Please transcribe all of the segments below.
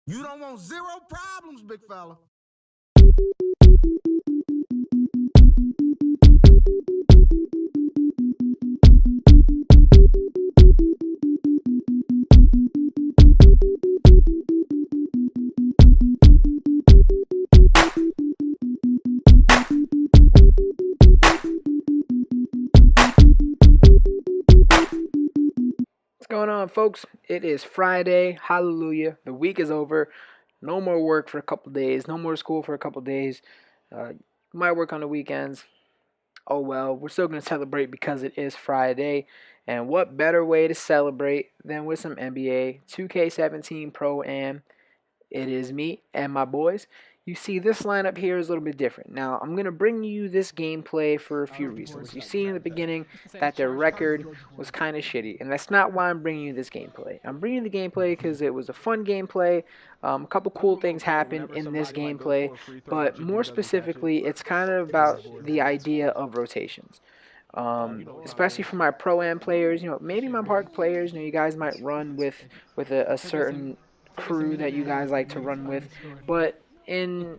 You don't want zero problems, big fella. What's going on, folks? It is Friday. Hallelujah. The week is over. No more work for a couple days. No more school for a couple days. Might work on the weekends. Oh well, we're still going to celebrate because it is Friday. And what better way to celebrate than with some NBA 2K17 Pro Am? It is me and my boys. You see, this lineup here is a little bit different. Now, I'm going to bring you this gameplay for a few reasons. You see in the beginning that their record was kind of shitty, and that's not why I'm bringing you this gameplay. I'm bringing you the gameplay because it was a fun gameplay. A couple cool things happened in this gameplay, but more specifically, it's kind of about the idea of rotations. Especially for my pro-am players, maybe my park players, you guys might run with a certain crew that you guys like to run with, but in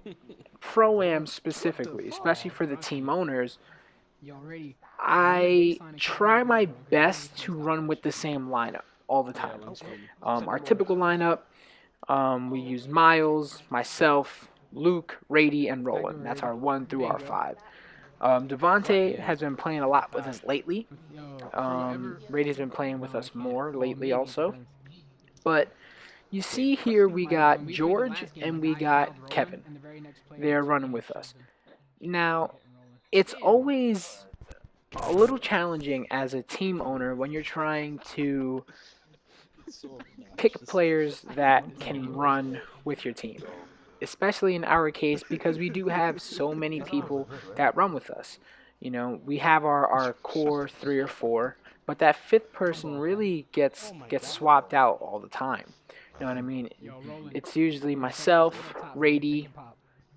pro-am specifically, especially for the team owners, I try my best to run with the same lineup all the time. Our typical lineup, we use Miles, myself, Luke, Rady, and Roland. That's our 1 through our 5. Devontae has been playing a lot with us lately. Rady's been playing with us more lately also. But you see here we got George and we got Kevin. They're running with us. Now, it's always a little challenging as a team owner when you're trying to pick players that can run with your team, especially in our case because we do have so many people that run with us. We have our core 3 or 4, but that fifth person really gets swapped out all the time. You know what I mean? It's usually myself, Rady,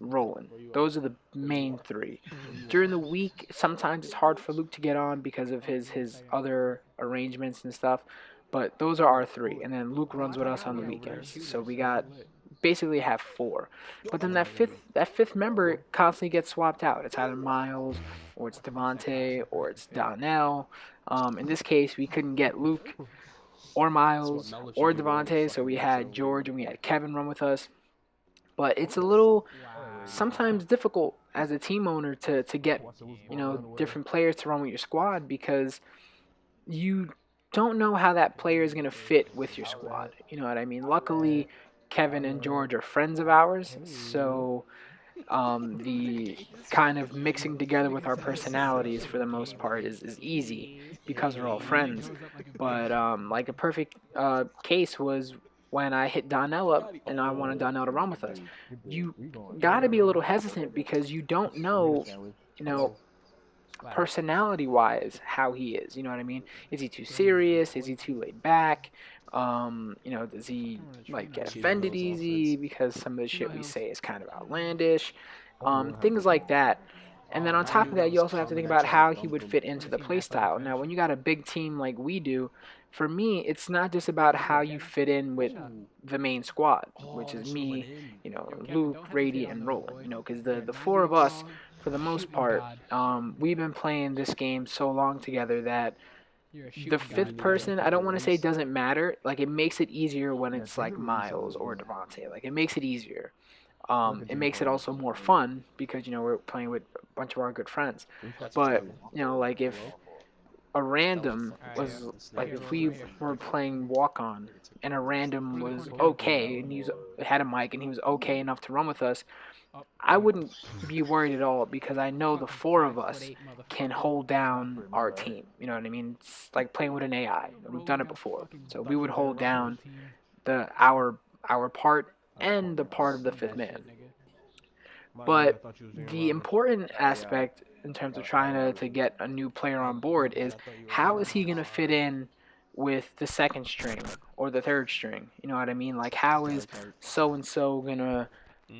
Roland. Those are the main 3. During the week, sometimes it's hard for Luke to get on because of his other arrangements and stuff. But those are our 3, and then Luke runs with us on the weekends. So we got basically have 4. But then that fifth member constantly gets swapped out. It's either Miles, or it's Devontae, or it's Donnell. In this case, we couldn't get Luke or Miles or Devontae, so we had George and we had Kevin run with us. But it's a little sometimes difficult as a team owner to get different players to run with your squad because you don't know how that player is going to fit with your squad. You know what I mean? Luckily, Kevin and George are friends of ours, so the kind of mixing together with our personalities for the most part is easy because we're all friends. But like a perfect case was when I hit Donnell up and I wanted Donnell to run with us. You gotta be a little hesitant because you don't know, you know, personality wise how he is. You know what I mean? Is he too serious? Is he too laid back? Does he like get offended easy because some of the shit we say is kind of outlandish? Things like that. And then on top of that, you also have to think about how he would fit into the playstyle. Now, when you got a big team like we do, for me, it's not just about how you fit in with the main squad, which is me, Luke, Rady, and Roland. Because the 4 of us, for the most part, we've been playing this game so long together that the fifth person, I don't want to say doesn't matter. Like, it makes it easier when it's like Miles or Devontae. Like, it makes it easier. It makes it also more fun because we're playing with a bunch of our good friends. But like if a random was like if we were playing walk on and a random was okay and he had a mic and he was okay enough to run with us, I wouldn't be worried at all because I know the 4 of us can hold down our team. You know what I mean? It's like playing with an AI. We've done it before, so we would hold down our part and the part of the fifth man. But the important aspect in terms of trying to get a new player on board is how is he going to fit in with the second string or the third string? You know what I mean? Like, how is so and so going to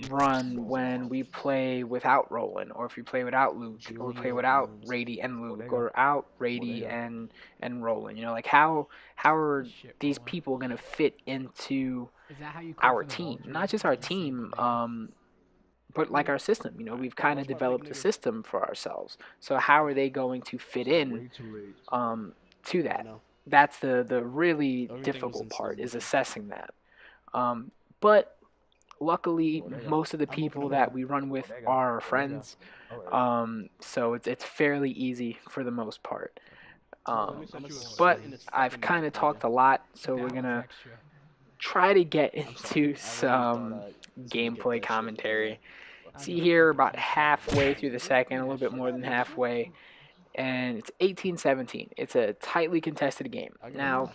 run when we play without Roland, or if we play without Luke, or we play without Rady and Luke, or out Rady and Roland. You know, like how are these people gonna fit into our team? Not just our team, but like our system. You know, we've kind of developed a system for ourselves. So how are they going to fit in to that? That's the really difficult part, is assessing that. But luckily, most of the people that we run with are our friends, so it's fairly easy for the most part. But I've kind of talked a lot, so we're gonna try to get into some gameplay commentary. See here, about halfway through the second, a little bit more than halfway, and it's 18-17. It's a tightly contested game. Now,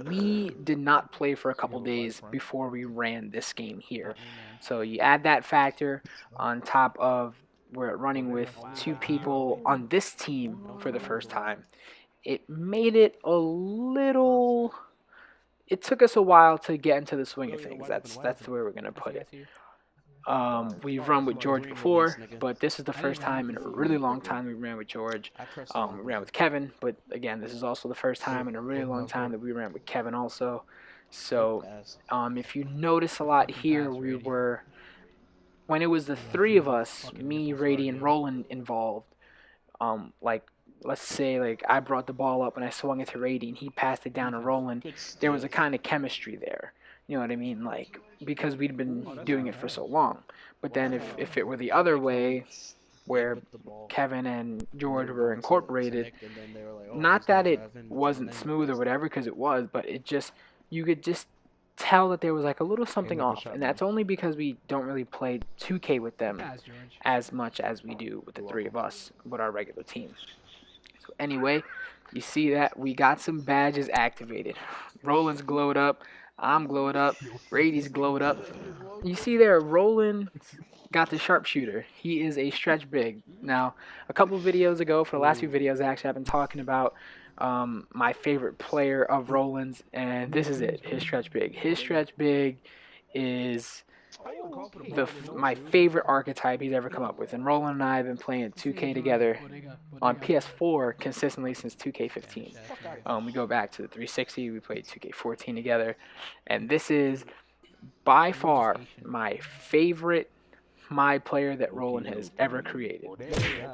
we did not play for a couple days before we ran this game here. So you add that factor on top of we're running with two people on this team for the first time. It made it a little... It took us a while to get into the swing of things. That's the way we're going to put it. We've run with George before, but this is the first time in a really long time we ran with George. We ran with Kevin, but again, this is also the first time in a really long time that we ran with Kevin also. So if you notice a lot here, we were, when it was the three of us, me, Rady, and Roland involved, like, let's say, like, I brought the ball up and I swung it to Rady and he passed it down to Roland, there was a kind of chemistry there. You know what I mean? Like, because we'd been doing it for so long. But then if it were the other way, where Kevin and George were incorporated, not that it wasn't smooth or whatever, because it was, but it just, you could just tell that there was like a little something off. And that's only because we don't really play 2K with them as much as we do with the three of us, with our regular team. So anyway, you see that we got some badges activated. Roland's glowed up. I'm glowed up. Rady's glowed up. You see there, Roland got the sharpshooter. He is a stretch big. Now, a couple videos ago, for the last few videos, actually, I've been talking about my favorite player of Roland's, and this is it, his stretch big. His stretch big is my favorite archetype he's ever come up with. And Roland and I have been playing 2K together on PS4 consistently since 2K15. We go back to the 360. We played 2K14 together, and this is by far my favorite player that Roland has ever created.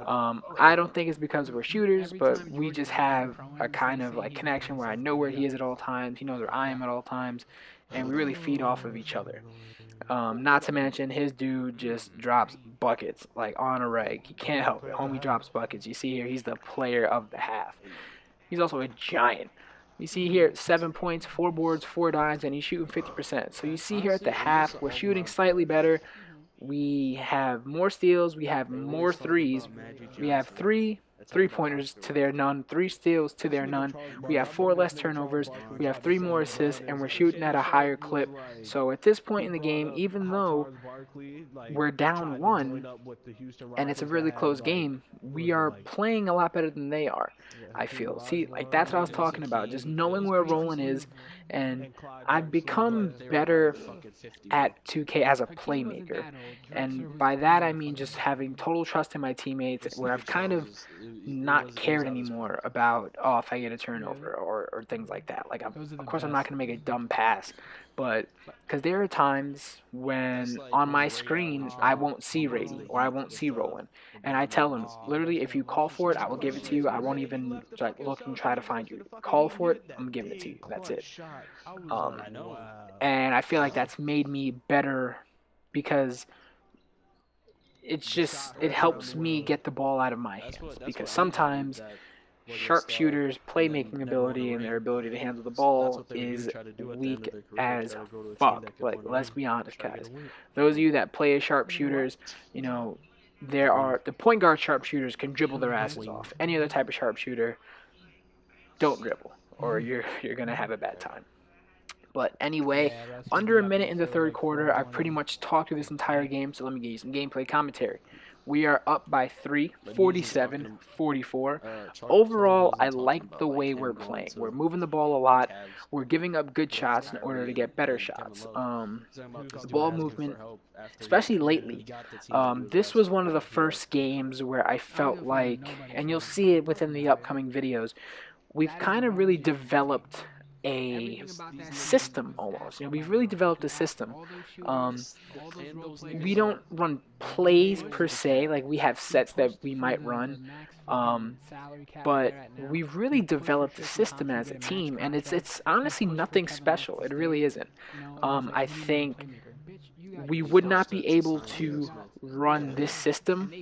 I don't think it's because we're shooters, but we just have a kind of like connection where I know where he is at all times, he knows where I am at all times, and we really feed off of each other. Not to mention, his dude just drops buckets, like on a reg. He can't help it. Homie drops buckets. You see here, he's the player of the half. He's also a giant. You see here, 7 points, 4 boards, 4 dimes, and he's shooting 50%. So you see here at the half, we're shooting slightly better. We have more steals. We have more threes. We have 3 3-pointers to their none, 3 steals to their none. We have 4 less turnovers. We have 3 more assists, and we're shooting at a higher clip. So at this point in the game, even though we're down 1 and it's a really close game, we are playing a lot better than they are, I feel. See, like, that's what I was talking about, just knowing where Roland is. And I've become better at 2K as a playmaker. And by that I mean just having total trust in my teammates, where I've kind of not cared anymore about, oh, if I get a turnover or things like that. Like, of course I'm not going to make a dumb pass, but because there are times when on my screen I won't see Rady or I won't see Roland, and I tell them, literally, if you call for it, I will give it to you. I won't even look and try to find you. Call for it, I'm giving it to you. That's it. And I feel like that's made me better, because it helps me get the ball out of my hands, because sometimes sharpshooters' playmaking ability and their ability to handle the ball is weak as fuck. Like, let's be honest, guys. Those of you that play as sharpshooters, you know, the point guard sharpshooters can dribble their asses off. Any other type of sharpshooter, don't dribble, or you're gonna have a bad time. But anyway, under a minute in the third quarter, I've pretty much talked through this entire game, so let me give you some gameplay commentary. We are up by 3, 47-44. Overall, I like the way we're playing. We're moving the ball a lot. We're giving up good shots in order to get better shots. The ball movement, especially lately, this was one of the first games where I felt like, and you'll see it within the upcoming videos, we've kind of really developed a system almost. We've really developed a system. We don't run plays per se, like we have sets that we might run, but we've really developed a system as a team, and it's honestly nothing special. It really isn't. I think we would not be able to run this system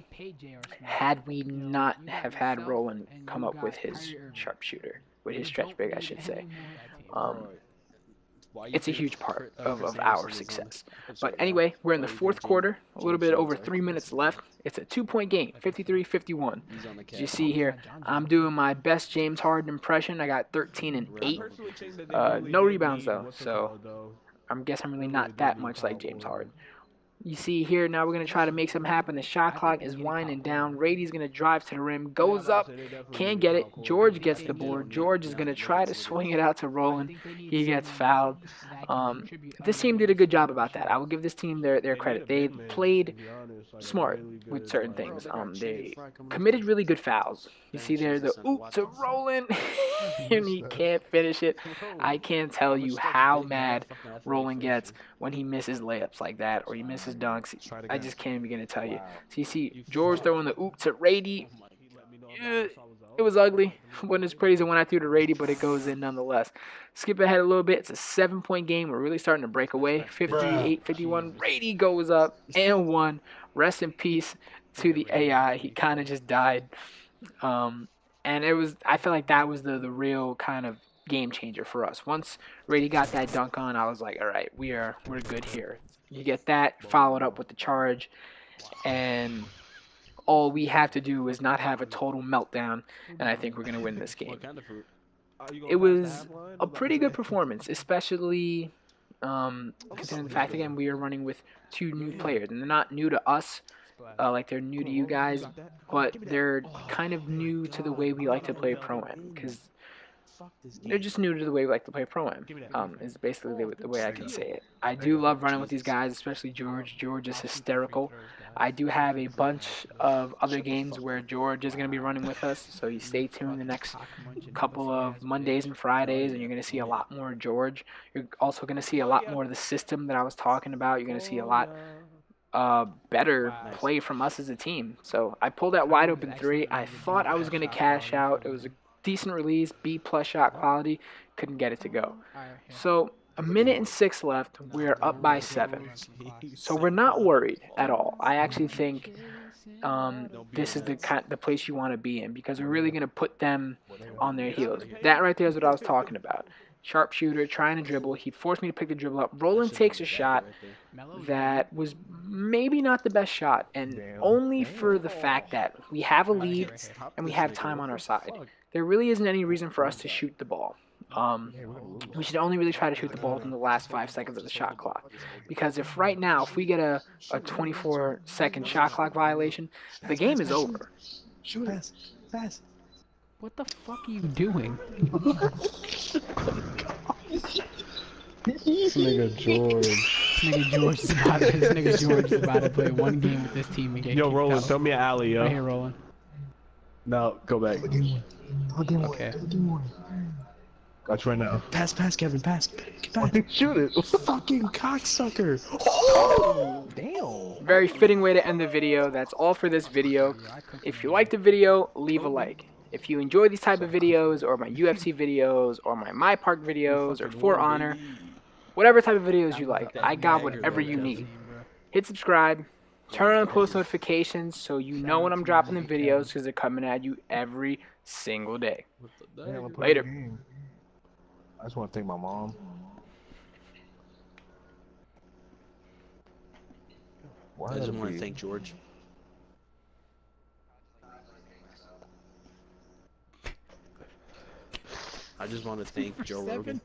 had we not have had Roland come up with his sharpshooter, with his stretch big, I should say. It's a huge part of our success. But anyway, we're in the fourth quarter, a little bit over 3 minutes left. It's a 2-point game, 53-51. As you see here, I'm doing my best James Harden impression. I got 13 and 8. No rebounds, though, so I guess I'm really not that much like James Harden. You see here, now we're going to try to make something happen. The shot clock is winding down. Rady's going to drive to the rim, goes up, can't get it. George gets the board. George is going to try to swing it out to Roland. He gets fouled. This team did a good job about that. I will give this team their credit. They played smart with certain things. They committed really good fouls. You see there the oop to Roland, and he can't finish it. I can't tell you how mad Roland gets when he misses layups like that, or he misses dunks. I just can't begin to tell you. So you see George throwing the oop to Rady. It was ugly. Wasn't as pretty as the one I threw to Rady, but it goes in nonetheless. Skip ahead a little bit. It's a 7-point game. We're really starting to break away. 58-51. Rady goes up and one. Rest in peace to the AI. He kind of just died. And I feel like that was the real kind of game changer for us. Once Rady got that dunk on, I was like, all right, we're good here. You get that, followed up with the charge, and all we have to do is not have a total meltdown, and I think we're going to win this game. It was a pretty good performance, especially considering the fact, again, we are running with 2 new players, and they're not new to us, like they're new to you guys, but they're kind of new to the way we like to play Pro-Am, because they're just new to the way we like to play Pro-Am, is basically the way I can say it. I do love running with these guys, especially George. George is hysterical. I do have a bunch of other games where George is going to be running with us, so you stay tuned the next couple of Mondays and Fridays, and you're going to see a lot more George. You're also going to see a lot more of the system that I was talking about. You're going to see a lot better play from us as a team. So I pulled that wide open 3. I thought I was going to cash out. It was a decent release, B+ shot quality, couldn't get it to go. So 1:06 left, we're up by 7. So we're not worried at all. I actually think this is the place you want to be in, because we're really going to put them on their heels. That right there is what I was talking about. Sharpshooter, trying to dribble. He forced me to pick the dribble up. Roland takes a shot that was maybe not the best shot, and only for the fact that we have a lead and we have time on our side. There really isn't any reason for us to shoot the ball. We should only really try to shoot the ball in the last 5 seconds of the shot clock. Because if right now, if we get a 24-second shot clock violation, the game is over. Shoot it. Fast. What the fuck are you doing? This nigga George. This nigga George is about to play 1 game with this team and get Yo, kicked Roland, out. throw me an alley, yo. Right here, Roland. No, go back. Okay. Got you right now. Pass, Kevin, pass. Shoot it. Fucking cocksucker. Oh, damn. Very fitting way to end the video. That's all for this video. If you liked the video, leave a like. If you enjoy these type of videos, or my UFC videos, or my Park videos, or For Honor, whatever type of videos you like, I got whatever you need. Hit subscribe, turn on post notifications so you know when I'm dropping the videos, because they're coming at you every single day. Later. I just want to thank my mom. I just want to thank George. I just want to thank Joe Rogan.